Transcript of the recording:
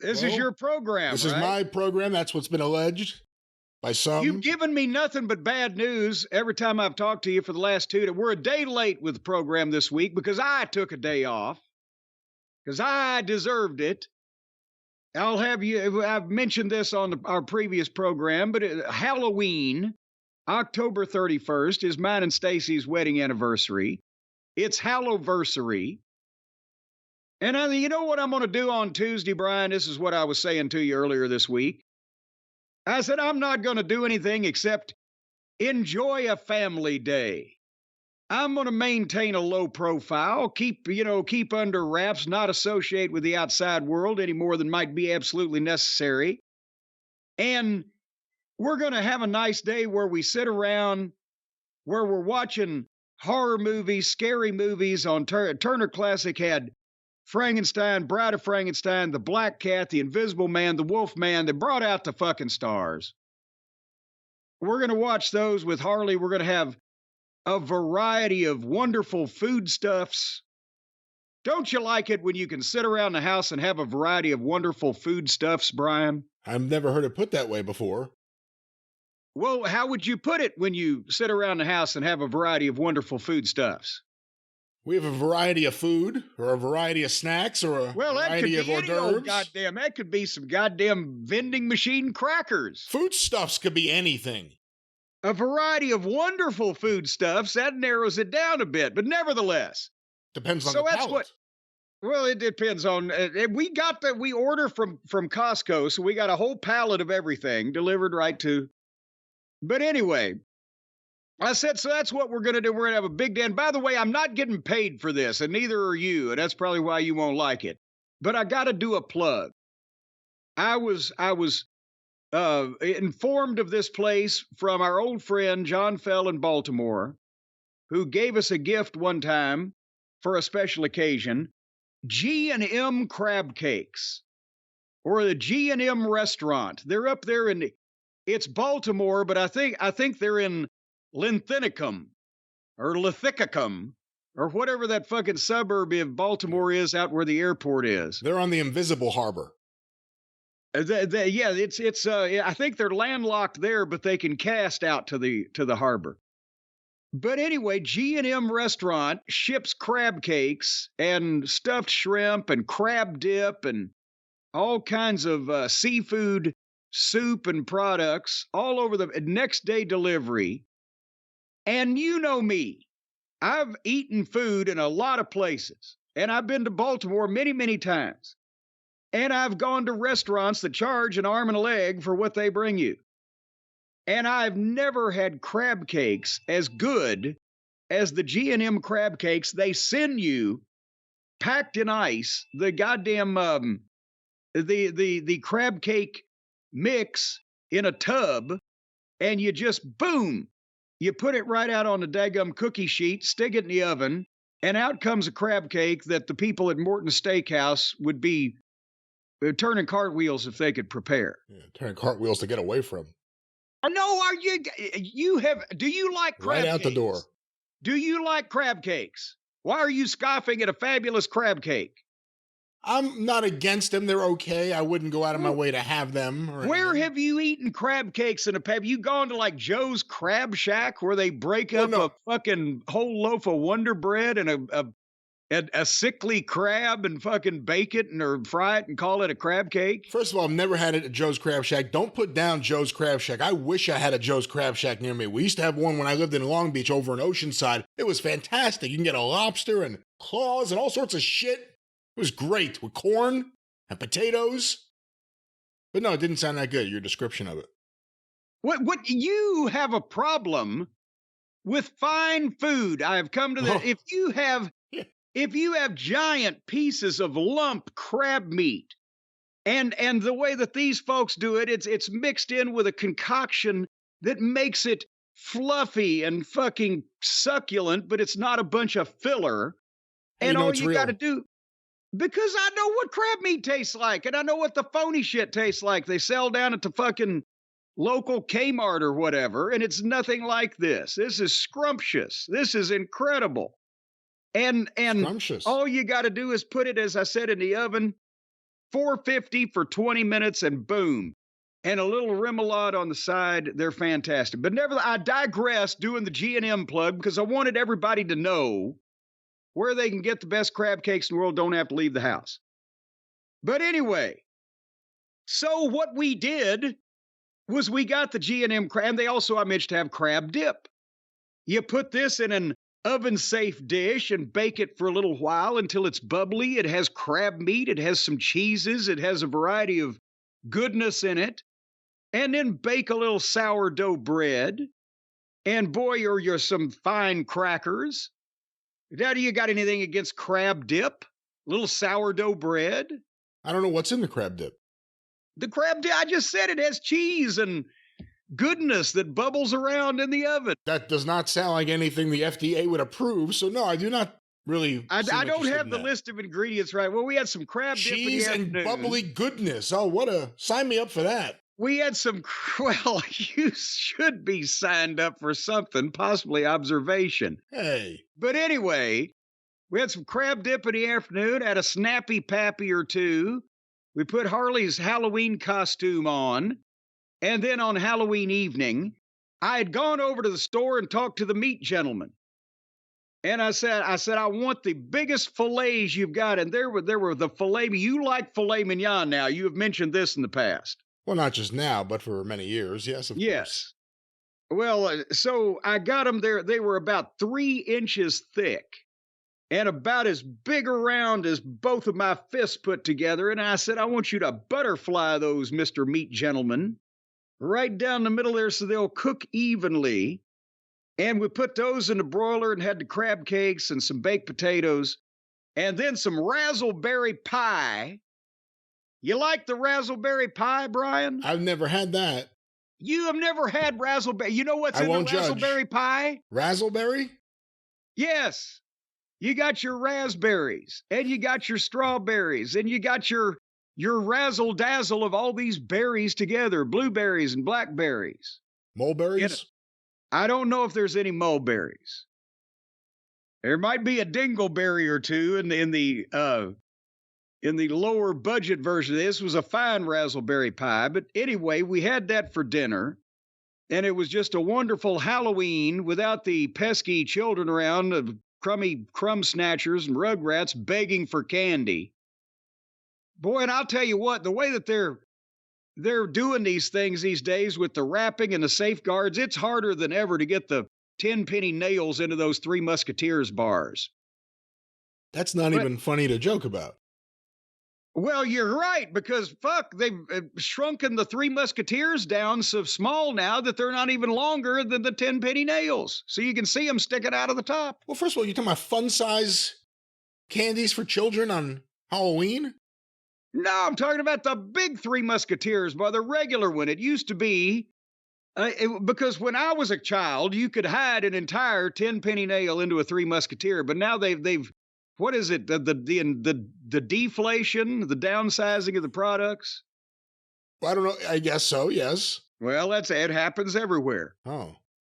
This is Well, your program, this is right? my program. That's what's been alleged by You've some. given me nothing but bad news every time I've talked to you for the last two. We're a day late with the program this week because I took a day off because I deserved it. I'll have you. I've mentioned this on our previous program, but Halloween, October 31st, is mine and Stacy's wedding anniversary. It's Hallowversary. And you know what I'm going to do on Tuesday, Brian? This is what I was saying to you earlier this week. I said, I'm not going to do anything except enjoy a family day. I'm going to maintain a low profile, keep under wraps, not associate with the outside world any more than might be absolutely necessary. And we're going to have a nice day where we sit around, where we're watching horror movies, scary movies on Turner Classic had Frankenstein, Bride of Frankenstein, The Black Cat, The Invisible Man, The Wolf Man. They brought out the fucking stars. We're going to watch those with Harley. We're going to have a variety of wonderful foodstuffs. Don't you like it when you can sit around the house and have a variety of wonderful foodstuffs, Brian? I've never heard it put that way before. Well, how would you put it when you sit around the house and have a variety of wonderful foodstuffs? We have a variety of food, or a variety of snacks, or a Well, that could variety of be hors any old d'oeuvres. goddamn. That could be some goddamn vending machine crackers. Foodstuffs could be anything. A variety of wonderful foodstuffs. That narrows it down a bit, but nevertheless. Depends on So the that's palate. what. Well, it depends on. We got that. We order from Costco, so we got a whole pallet of everything delivered right to. But anyway, I said, so that's what we're going to do. We're going to have a big day. And by the way, I'm not getting paid for this, and neither are you. And that's probably why you won't like it. But I got to do a plug. I was informed of this place from our old friend John Fell in Baltimore, who gave us a gift one time for a special occasion. G&M crab cakes, or the G&M restaurant. They're up there in it's Baltimore, but I think they're in Linthicum or Lithicum or whatever that fucking suburb of Baltimore is out where the airport is. They're on the invisible harbor. Yeah, it's I think they're landlocked there, but they can cast out to the harbor. But anyway, G&M restaurant ships crab cakes and stuffed shrimp and crab dip and all kinds of seafood soup and products all over the next day delivery. And you know me, I've eaten food in a lot of places, and I've been to Baltimore many, many times. And I've gone to restaurants that charge an arm and a leg for what they bring you. And I've never had crab cakes as good as the G&M crab cakes they send you packed in ice. The goddamn the crab cake mix in a tub, and you just boom, you put it right out on the daggum cookie sheet, stick it in the oven, and out comes a crab cake that the people at Morton Steakhouse would be turning cartwheels if they could prepare. Yeah, turning cartwheels to get away from. No, are you have? Do you like crab Right out the cakes? door. Do you like crab cakes? Why are you scoffing at a fabulous crab cake? I'm not against them. They're okay. I wouldn't go out of my way to have them. Where have you eaten crab cakes in a pub? You gone to like Joe's Crab Shack where they break up no. a fucking whole loaf of Wonder Bread and a sickly crab and fucking bake it and or fry it and call it a crab cake? First of all, I've never had it at Joe's Crab Shack. Don't put down Joe's Crab Shack. I wish I had a Joe's Crab Shack near me. We used to have one when I lived in Long Beach over in Oceanside. It was fantastic. You can get a lobster and claws and all sorts of shit. It was great with corn and potatoes. But no, it didn't sound that good, your description of it. What you have a problem with fine food. I have come to that. Oh. If you have giant pieces of lump crab meat, and the way that these folks do it, it's mixed in with a concoction that makes it fluffy and fucking succulent, but it's not a bunch of filler. How And you know all it's you real? got to do, because I know what crab meat tastes like, and I know what the phony shit tastes like. They sell down at the fucking local Kmart or whatever, and it's nothing like this. This is scrumptious. This is incredible. And Scrumptious. all you got to do is put it, as I said, in the oven. $4.50 for 20 minutes, and boom. And a little remoulade on the side. They're fantastic. But never, I digress doing the G&M plug because I wanted everybody to know where they can get the best crab cakes in the world, don't have to leave the house. But anyway, so what we did was we got the G&M crab, and they also, I mentioned, to have crab dip. You put this in an oven-safe dish and bake it for a little while until it's bubbly. It has crab meat. It has some cheeses. It has a variety of goodness in it. And then bake a little sourdough bread. And boy, or you're some fine crackers. Daddy, you got anything against crab dip? Little sourdough bread? I don't know what's in the crab dip. The crab dip, I just said it has cheese and goodness that bubbles around in the oven. That does not sound like anything the FDA would approve. So no, I do not really. I don't have the list of ingredients right. Well, we had some crab dip in the afternoon. Cheese and bubbly goodness. Oh, sign me up for that. We had some, well, you should be signed up for something, possibly observation. Hey. But anyway, we had some crab dip in the afternoon, had a Snappy Pappy or two. We put Harley's Halloween costume on. And then on Halloween evening, I had gone over to the store and talked to the meat gentleman. And I said, I want the biggest fillets you've got. And there were the filet. You like filet mignon now. You have mentioned this in the past. Well, not just now, but for many years. Yes, of course. Well, so I got them there. They were about 3 inches thick and about as big around as both of my fists put together. And I said, I want you to butterfly those, Mr. Meat Gentleman, right down the middle there so they'll cook evenly. And we put those in the broiler and had the crab cakes and some baked potatoes and then some razzleberry pie. You like the razzleberry pie, Brian? I've never had that. You have never had razzleberry. You know what's in the razzleberry pie? Razzleberry? Yes. You got your raspberries, and you got your strawberries, and you got your razzle dazzle of all these berries together, blueberries and blackberries. Mulberries? I don't know if there's any mulberries. There might be a dingleberry or two in the lower budget version. This was a fine raspberry pie, but anyway, we had that for dinner, and it was just a wonderful Halloween without the pesky children around, of crummy crumb snatchers and rugrats begging for candy. Boy, and I'll tell you what, the way that they're doing these things these days with the wrapping and the safeguards, it's harder than ever to get the 10-penny nails into those Three Musketeers bars. That's not even funny to joke about. Well, you're right, because they've shrunken the Three Musketeers down so small now that they're not even longer than the 10-penny nails. So you can see them sticking out of the top. Well, first of all, you're talking about fun size candies for children on Halloween? No, I'm talking about the big Three Musketeers, by the regular one. It used to be, because when I was a child, you could hide an entire 10-penny nail into a Three Musketeer, but now they've what is it? The deflation, the downsizing of the products? Well, I don't know. I guess so, yes. Well, it happens everywhere. Oh.